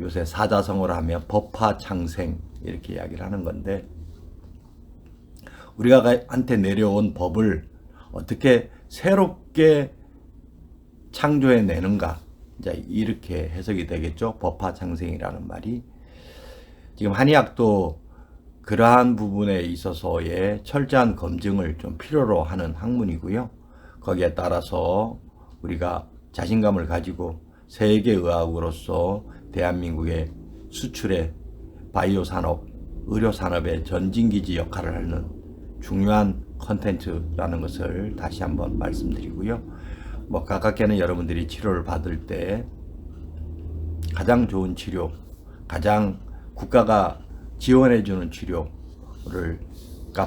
요새 사자성어로 하면 법화창생 이렇게 이야기를 하는 건데, 우리가 한테 내려온 법을 어떻게 새롭게 창조해내는가, 이제 이렇게 해석이 되겠죠. 법화창생이라는 말이. 지금 한의학도 그러한 부분에 있어서의 철저한 검증을 좀 필요로 하는 학문이고요. 거기에 따라서 우리가 자신감을 가지고 세계의학으로서 대한민국의 수출의 바이오 산업, 의료 산업의 전진기지 역할을 하는 중요한 컨텐츠라는 것을 다시 한번 말씀드리고요. 가깝게는 여러분들이 치료를 받을 때 가장 좋은 치료, 가장 국가가 지원해주는 치료가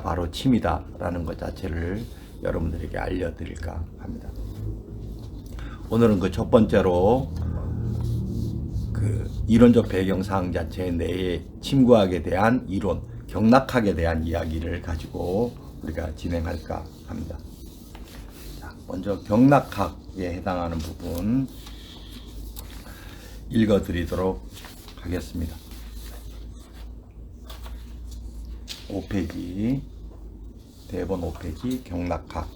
바로 침이다라는 것 자체를 여러분들에게 알려드릴까 합니다. 오늘은 그 첫 번째로 그 이론적 배경사항 자체 내에 침구학에 대한 이론, 경락학에 대한 이야기를 가지고 우리가 진행할까 합니다. 자, 먼저 경락학에 해당하는 부분 읽어드리도록 하겠습니다. 5페이지, 대본 5페이지 경락학,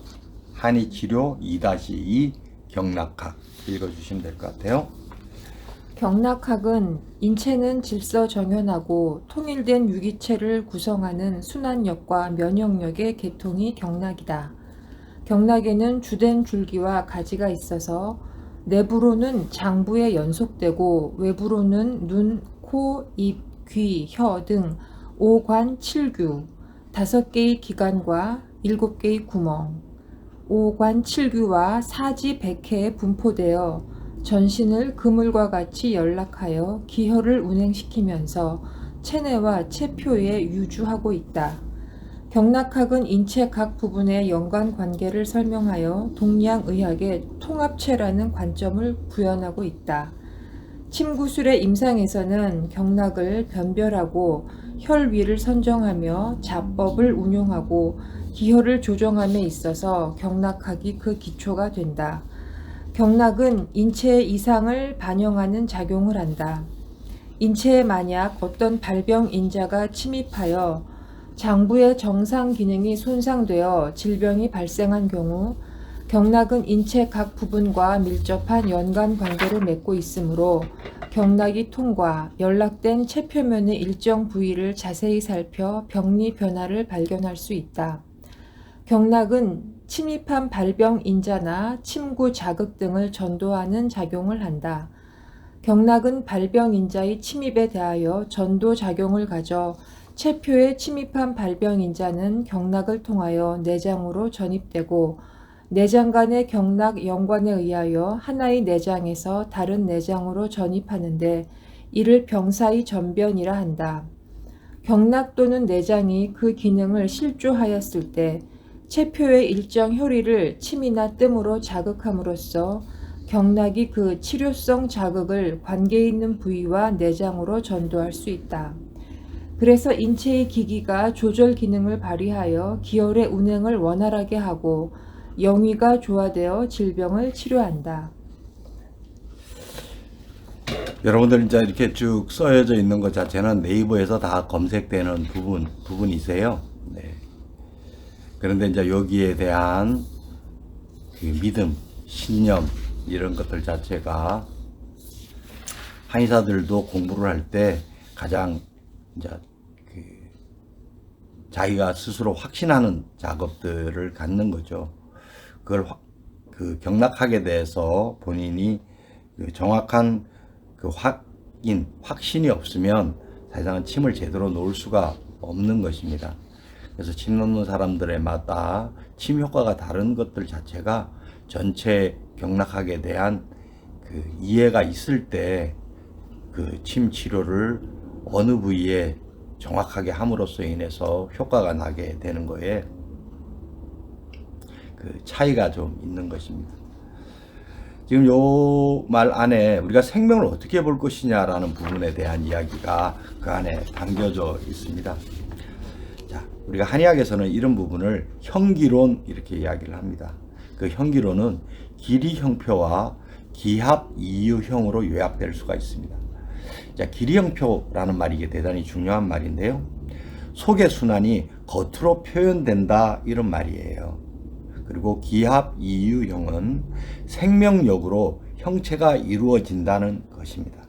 한의치료 2-2 경락학 읽어주시면 될 것 같아요. 경락학은 인체는 질서정연하고 통일된 유기체를 구성하는 순환력과 면역력의 계통이 경락이다. 경락에는 주된 줄기와 가지가 있어서 내부로는 장부에 연속되고 외부로는 눈, 코, 입, 귀, 혀 등 5관 7규, 5개의 기관과 7개의 구멍, 5관 7규와 사지 100회에 분포되어 전신을 그물과 같이 연락하여 기혈을 운행시키면서 체내와 체표에 유주하고 있다. 경락학은 인체 각 부분의 연관관계를 설명하여 동양의학의 통합체라는 관점을 구현하고 있다. 침구술의 임상에서는 경락을 변별하고 혈위를 선정하며 자법을 운용하고 기혈을 조정함에 있어서 경락학이 그 기초가 된다. 경락은 인체의 이상을 반영하는 작용을 한다. 인체에 만약 어떤 발병인자가 침입하여 장부의 정상 기능이 손상되어 질병이 발생한 경우 경락은 인체 각 부분과 밀접한 연관 관계를 맺고 있으므로 경락이 통과, 연락된 체표면의 일정 부위를 자세히 살펴 병리 변화를 발견할 수 있다. 경락은 침입한 발병인자나 침구 자극 등을 전도하는 작용을 한다. 경락은 발병인자의 침입에 대하여 전도 작용을 가져 체표에 침입한 발병인자는 경락을 통하여 내장으로 전입되고 내장 간의 경락 연관에 의하여 하나의 내장에서 다른 내장으로 전입하는데 이를 병사의 전변이라 한다. 경락 또는 내장이 그 기능을 실조하였을 때 체표의 일정 혈위를 침이나 뜸으로 자극함으로써 경락이 그 치료성 자극을 관계 있는 부위와 내장으로 전도할 수 있다. 그래서 인체의 기기가 조절 기능을 발휘하여 기혈의 운행을 원활하게 하고 영위가 조화되어 질병을 치료한다. 여러분들 이제 이렇게 쭉 써여져 있는 것 자체는 네이버에서 다 검색되는 부분이세요. 네. 그런데 이제 여기에 대한 그 믿음, 신념 이런 것들 자체가 한의사들도 공부를 할 때 가장 이제 그 자기가 스스로 확신하는 작업들을 갖는 거죠. 그걸 그 경락학에 대해서 본인이 그 정확한 그 확신이 없으면 사실상 침을 제대로 놓을 수가 없는 것입니다. 그래서 침 놓는 사람들에마다 침 효과가 다른 것들 자체가 전체 경락학에 대한 그 이해가 있을 때 그 침 치료를 어느 부위에 정확하게 함으로써 인해서 효과가 나게 되는 거에 그 차이가 좀 있는 것입니다. 지금 요 말 안에 우리가 생명을 어떻게 볼 것이냐라는 부분에 대한 이야기가 그 안에 담겨져 있습니다. 자, 우리가 한의학에서는 이런 부분을 형기론 이렇게 이야기를 합니다. 그 형기론은 길이 형표와 기합 이유형으로 요약될 수가 있습니다. 자, 기리형표라는 말이 이게 대단히 중요한 말인데요. 속의 순환이 겉으로 표현된다 이런 말이에요. 그리고 기합 이유형은 생명력으로 형체가 이루어진다는 것입니다.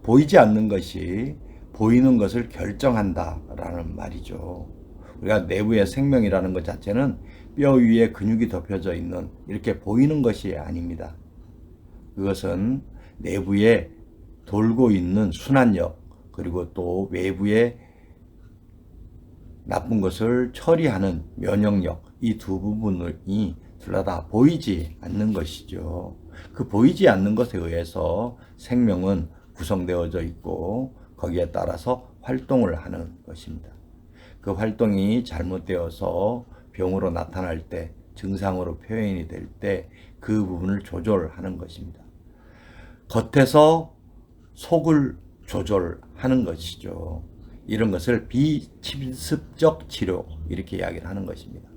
보이지 않는 것이 보이는 것을 결정한다라는 말이죠. 우리가 내부의 생명이라는 것 자체는 뼈 위에 근육이 덮여져 있는 이렇게 보이는 것이 아닙니다. 그것은 내부에 돌고 있는 순환력, 그리고 또 외부에 나쁜 것을 처리하는 면역력, 이 두 부분이 둘 다 보이지 않는 것이죠. 그 보이지 않는 것에 의해서 생명은 구성되어져 있고 거기에 따라서 활동을 하는 것입니다. 그 활동이 잘못되어서 병으로 나타날 때, 증상으로 표현이 될 때 그 부분을 조절하는 것입니다. 겉에서 속을 조절하는 것이죠. 이런 것을 비침습적 치료 이렇게 이야기를 하는 것입니다.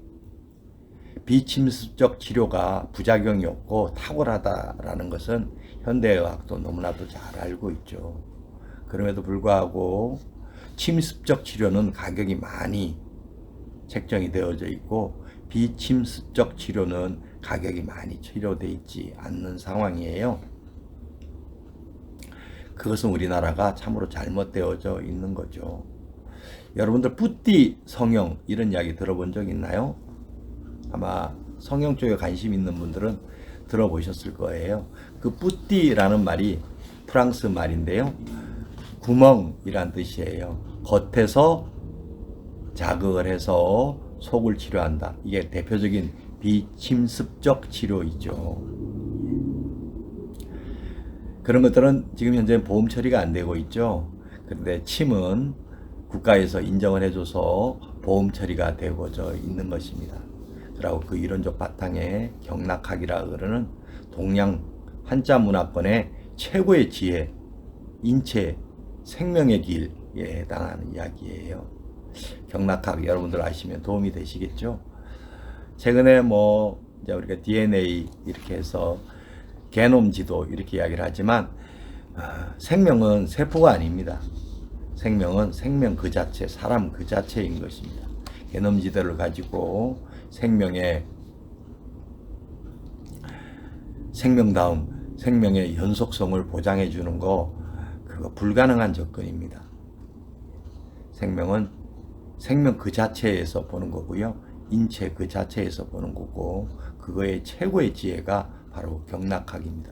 비침습적 치료가 부작용이 없고 탁월하다라는 것은 현대의학도 너무나도 잘 알고 있죠. 그럼에도 불구하고 침습적 치료는 가격이 많이 책정이 되어져 있고 비침습적 치료는 가격이 많이 치료되어 있지 않는 상황이에요. 그것은 우리나라가 참으로 잘못되어져 있는 거죠. 여러분들 뿌띠 성형 이런 이야기 들어본 적 있나요? 아마 성형 쪽에 관심 있는 분들은 들어보셨을 거예요. 그 뿌띠라는 말이 프랑스 말인데요. 구멍이란 뜻이에요. 겉에서 자극을 해서 속을 치료한다. 이게 대표적인 비침습적 치료이죠. 그런 것들은 지금 현재 보험 처리가 안 되고 있죠. 그런데 침은 국가에서 인정을 해줘서 보험 처리가 되고져 있는 것입니다. 그리고 그 이론적 바탕에 경락학이라 그러는 동양 한자 문화권의 최고의 지혜, 인체, 생명의 길에 해당하는 이야기예요. 경락학 여러분들 아시면 도움이 되시겠죠? 최근에 이제 우리가 DNA 이렇게 해서 게놈 지도 이렇게 이야기를 하지만 생명은 세포가 아닙니다. 생명은 생명 그 자체, 사람 그 자체인 것입니다. 게놈 지도를 가지고 생명의 생명다움, 생명의 연속성을 보장해 주는 거 그거 불가능한 접근입니다. 생명은 생명 그 자체에서 보는 거고요. 인체 그 자체에서 보는 거고 그거의 최고의 지혜가 바로 경락학입니다.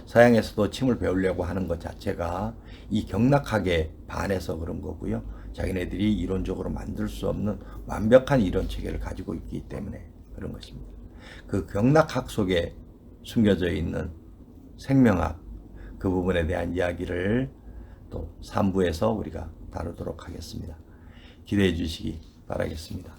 서양에서도 침을 배우려고 하는 것 자체가 이 경락학에 반해서 그런 거고요. 자기네들이 이론적으로 만들 수 없는 완벽한 이론 체계를 가지고 있기 때문에 그런 것입니다. 그 경락학 속에 숨겨져 있는 생명학 그 부분에 대한 이야기를 또 3부에서 우리가 다루도록 하겠습니다. 기대해 주시기 바라겠습니다.